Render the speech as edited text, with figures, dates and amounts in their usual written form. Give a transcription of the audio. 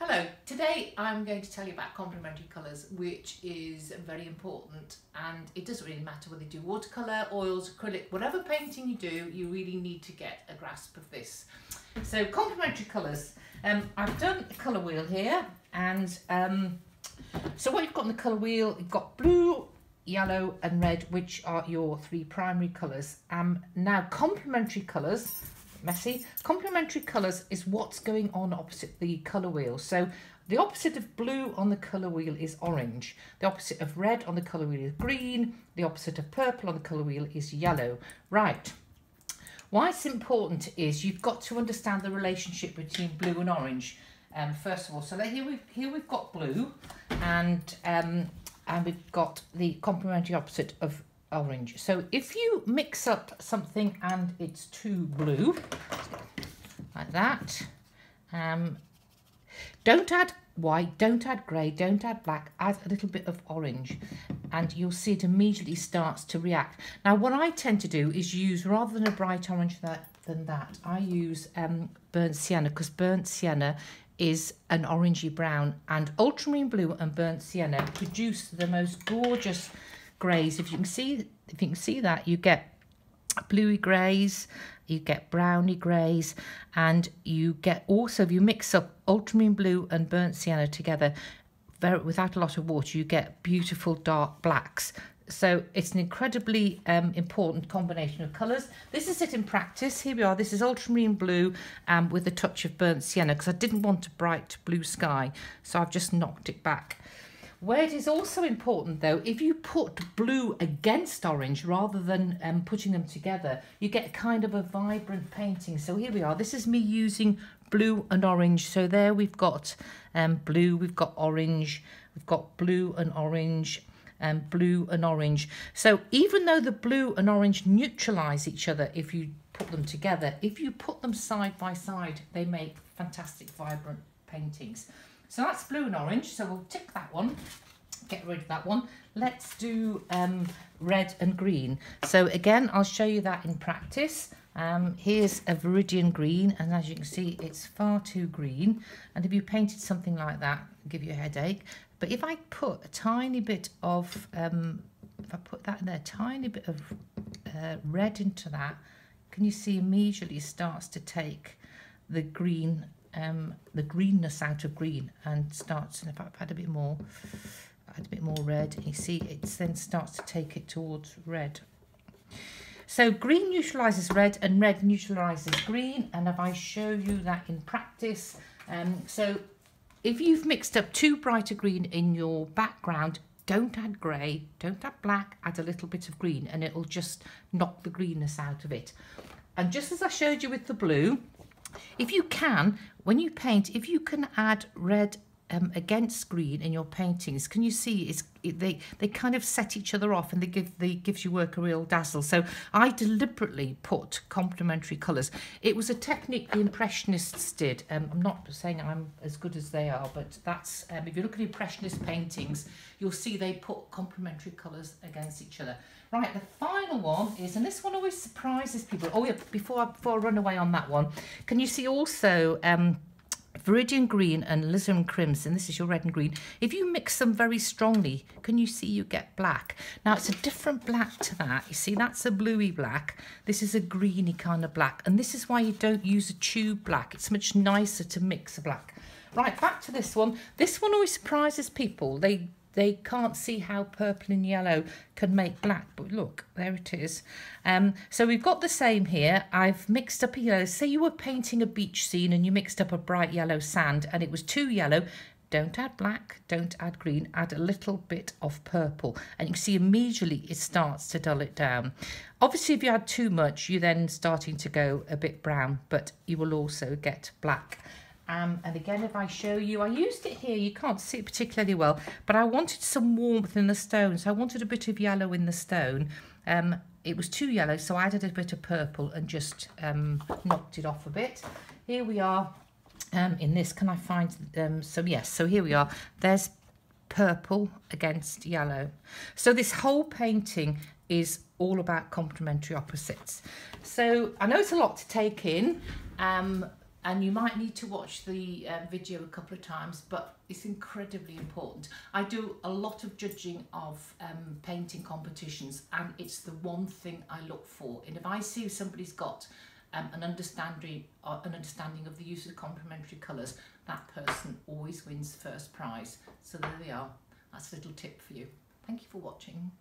Hello, today I'm going to tell you about complementary colours, which is very important, and it doesn't really matter whether you do watercolour, oils, acrylic, whatever painting you do, you really need to get a grasp of this. So complementary colours, I've done a colour wheel here, and so what you've got on the colour wheel, you've got blue, yellow and red, which are your three primary colours. Now complementary colours, messy. Complementary colours is what's going on opposite the colour wheel. So the opposite of blue on the colour wheel is orange. The opposite of red on the colour wheel is green. The opposite of purple on the colour wheel is yellow. Right. Why it's important is you've got to understand the relationship between blue and orange. First of all, so here we've got blue, and we've got the complementary opposite of orange. So if you mix up something and it's too blue, like that, don't add white, don't add grey, don't add black, add a little bit of orange, and you'll see it immediately starts to react. Now what I tend to do is use, rather than a bright orange than that, I use burnt sienna, because burnt sienna is an orangey brown, and ultramarine blue and burnt sienna produce the most gorgeous greys. If you can see that, you get bluey greys, you get browny greys, and you get also, if you mix up ultramarine blue and burnt sienna together without a lot of water, you get beautiful dark blacks. So it's an incredibly important combination of colours. This is it in practice. Here we are. This is ultramarine blue with a touch of burnt sienna, because I didn't want a bright blue sky, so I've just knocked it back. Where it is also important though, if you put blue against orange rather than putting them together, you get kind of a vibrant painting. So here we are. This is me using blue and orange. So there we've got blue, we've got orange, we've got blue and orange, and blue and orange. So even though the blue and orange neutralise each other if you put them together, if you put them side by side, they make fantastic, vibrant paintings. So that's blue and orange, so we'll tick that one, get rid of that one. Let's do red and green. So again, I'll show you that in practice. Here's a viridian green, and as you can see, it's far too green. And if you painted something like that, it'll give you a headache. But if I put a tiny bit of, if I put that in there, tiny bit of red into that, can you see immediately starts to take the green, the greenness out of green, and starts, and if I've had a bit more red, you see it then starts to take it towards red. So green neutralizes red and red neutralizes green, and if I show you that in practice, so if you've mixed up too bright a green in your background, don't add grey, don't add black, add a little bit of green, and it'll just knock the greenness out of it. And just as I showed you with the blue, if you can, when you paint, if you can add red against green in your paintings, can you see they kind of set each other off, and they gives your work a real dazzle. So I deliberately put complementary colours. It was a technique the Impressionists did. I'm not saying I'm as good as they are, but that's if you look at Impressionist paintings, you'll see they put complementary colours against each other. Right, the final one is, and this one always surprises people. Oh yeah, before I run away on that one, can you see also viridian green and alizarin crimson? This is your red and green. If you mix them very strongly, can you see you get black? Now it's a different black to that. You see, that's a bluey black. This is a greeny kind of black, and this is why you don't use a tube black. It's much nicer to mix a black. Right, back to this one. This one always surprises people. They can't see how purple and yellow can make black, but look, there it is. So we've got the same here. I've mixed up a yellow. Say you were painting a beach scene and you mixed up a bright yellow sand and it was too yellow. Don't add black, don't add green, add a little bit of purple. And you can see immediately it starts to dull it down. Obviously, if you add too much, you're then starting to go a bit brown, but you will also get black. And again, if I show you, I used it here, you can't see it particularly well, but I wanted some warmth in the stone, so I wanted a bit of yellow in the stone. It was too yellow, so I added a bit of purple and just knocked it off a bit. Here we are in this, can I find, so yes, so here we are, there's purple against yellow. So this whole painting is all about complementary opposites. So I know it's a lot to take in, and you might need to watch the video a couple of times, but it's incredibly important. I do a lot of judging of painting competitions, and it's the one thing I look for. And if I see somebody's got an understanding of the use of complementary colours, that person always wins first prize. So there they are. That's a little tip for you. Thank you for watching.